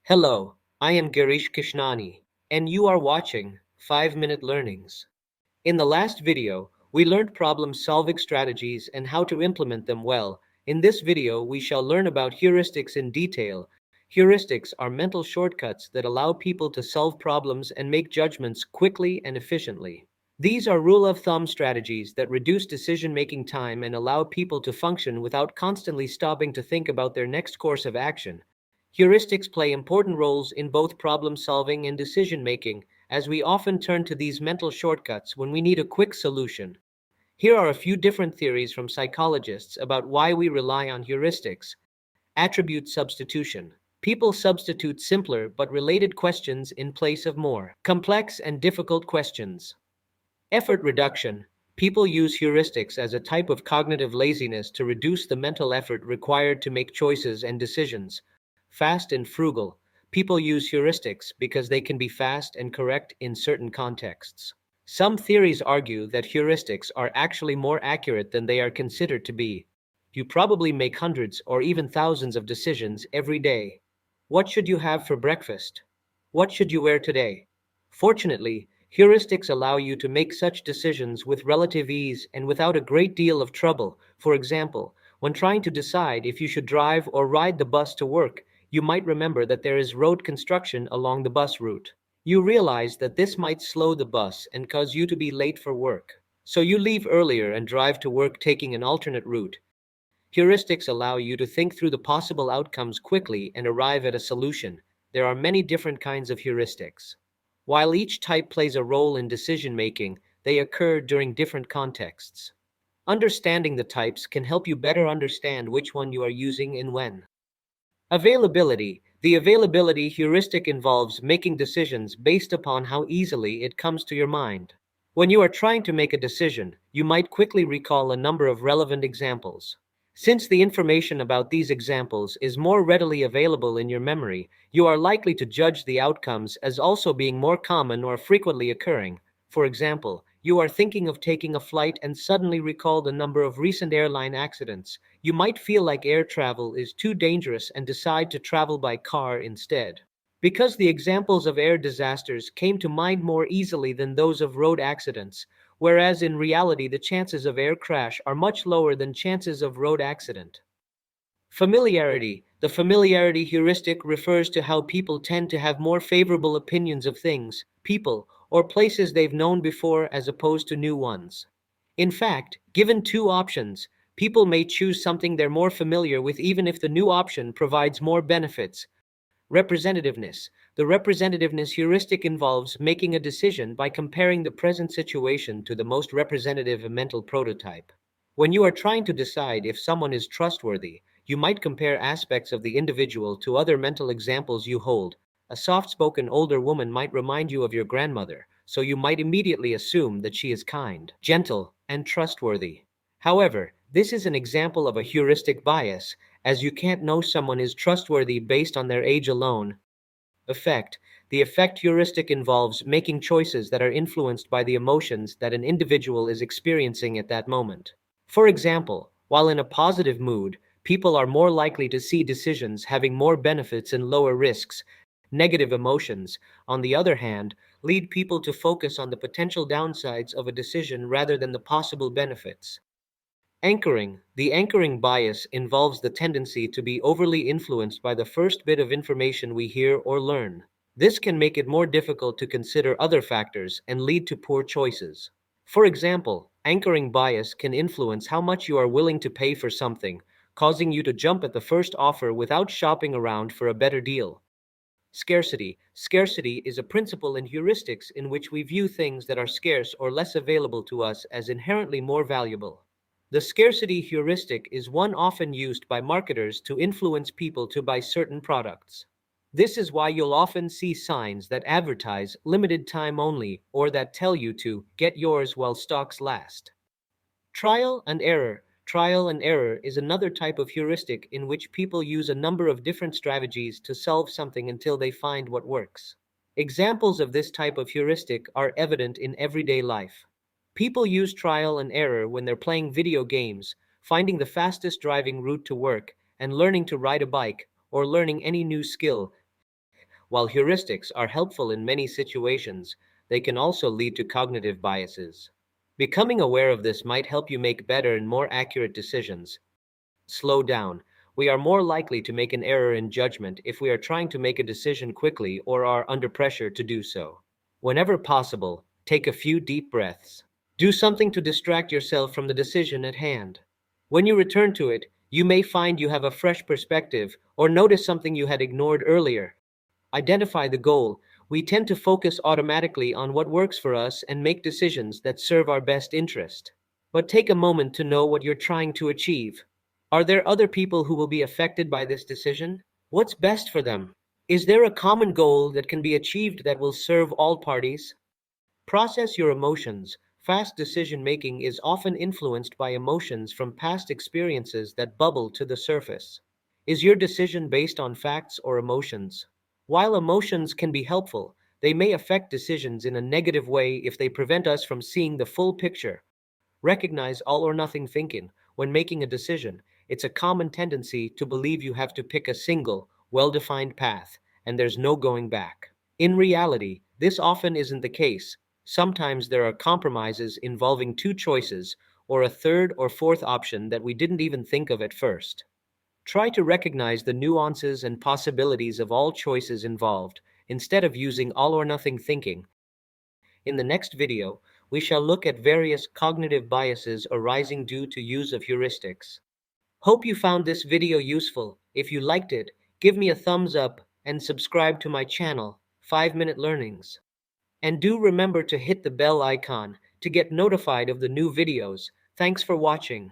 Hello, I am Girish Kishnani, and you are watching 5 Minute Learnings. In the last video, we learned problem-solving strategies and how to implement them well. In this video, we shall learn about heuristics in detail. Heuristics are mental shortcuts that allow people to solve problems and make judgments quickly and efficiently. These are rule-of-thumb strategies that reduce decision-making time and allow people to function without constantly stopping to think about their next course of action. Heuristics play important roles in both problem solving and decision making, as we often turn to these mental shortcuts when we need a quick solution. Here are a few different theories from psychologists about why we rely on heuristics. Attribute substitution. People substitute simpler but related questions in place of more complex and difficult questions. Effort reduction. People use heuristics as a type of cognitive laziness to reduce the mental effort required to make choices and decisions. Fast and frugal. People use heuristics because they can be fast and correct in certain contexts. Some theories argue that heuristics are actually more accurate than they are considered to be. You probably make hundreds or even thousands of decisions every day. What should you have for breakfast? What should you wear today? Fortunately, heuristics allow you to make such decisions with relative ease and without a great deal of trouble. For example, when trying to decide if you should drive or ride the bus to work, you might remember that there is road construction along the bus route. You realize that this might slow the bus and cause you to be late for work. So you leave earlier and drive to work taking an alternate route. Heuristics allow you to think through the possible outcomes quickly and arrive at a solution. There are many different kinds of heuristics. While each type plays a role in decision making, they occur during different contexts. Understanding the types can help you better understand which one you are using and when. Availability. The availability heuristic involves making decisions based upon how easily it comes to your mind. When you are trying to make a decision, you might quickly recall a number of relevant examples. Since the information about these examples is more readily available in your memory, you are likely to judge the outcomes as also being more common or frequently occurring. For example, you are thinking of taking a flight and suddenly recall the number of recent airline accidents. You might feel like air travel is too dangerous and decide to travel by car instead. Because the examples of air disasters came to mind more easily than those of road accidents, whereas in reality the chances of air crash are much lower than chances of road accident. Familiarity. The familiarity heuristic refers to how people tend to have more favorable opinions of things, people, or places they've known before as opposed to new ones. In fact, given two options, people may choose something they're more familiar with even if the new option provides more benefits. Representativeness. The representativeness heuristic involves making a decision by comparing the present situation to the most representative mental prototype. When you are trying to decide if someone is trustworthy, you might compare aspects of the individual to other mental examples you hold. A soft-spoken older woman might remind you of your grandmother, so you might immediately assume that she is kind, gentle, and trustworthy. However, this is an example of a heuristic bias, as you can't know someone is trustworthy based on their age alone. Effect. The effect heuristic involves making choices that are influenced by the emotions that an individual is experiencing at that moment. For example, while in a positive mood, people are more likely to see decisions having more benefits and lower risks. Negative emotions, on the other hand, lead people to focus on the potential downsides of a decision rather than the possible benefits. Anchoring. The anchoring bias involves the tendency to be overly influenced by the first bit of information we hear or learn. This can make it more difficult to consider other factors and lead to poor choices. For example, anchoring bias can influence how much you are willing to pay for something, causing you to jump at the first offer without shopping around for a better deal. Scarcity. Scarcity is a principle in heuristics in which we view things that are scarce or less available to us as inherently more valuable. The scarcity heuristic is one often used by marketers to influence people to buy certain products. This is why you'll often see signs that advertise limited time only or that tell you to get yours while stocks last. Trial and error. Trial and error is another type of heuristic in which people use a number of different strategies to solve something until they find what works. Examples of this type of heuristic are evident in everyday life. People use trial and error when they're playing video games, finding the fastest driving route to work, and learning to ride a bike, or learning any new skill. While heuristics are helpful in many situations, they can also lead to cognitive biases. Becoming aware of this might help you make better and more accurate decisions. Slow down. We are more likely to make an error in judgment if we are trying to make a decision quickly or are under pressure to do so. Whenever possible, take a few deep breaths. Do something to distract yourself from the decision at hand. When you return to it, you may find you have a fresh perspective or notice something you had ignored earlier. Identify the goal. We tend to focus automatically on what works for us and make decisions that serve our best interest. But take a moment to know what you're trying to achieve. Are there other people who will be affected by this decision? What's best for them? Is there a common goal that can be achieved that will serve all parties? Process your emotions. Fast decision making is often influenced by emotions from past experiences that bubble to the surface. Is your decision based on facts or emotions? While emotions can be helpful, they may affect decisions in a negative way if they prevent us from seeing the full picture. Recognize all or nothing thinking. When making a decision, it's a common tendency to believe you have to pick a single, well defined path, and there's no going back. In reality, this often isn't the case. Sometimes there are compromises involving two choices, or a third or fourth option that we didn't even think of at first. Try to recognize the nuances and possibilities of all choices involved, instead of using all or nothing thinking. In the next video, we shall look at various cognitive biases arising due to use of heuristics. Hope you found this video useful. If you liked it, give me a thumbs up and subscribe to my channel, 5-Minute Learnings. And do remember to hit the bell icon to get notified of the new videos. Thanks for watching.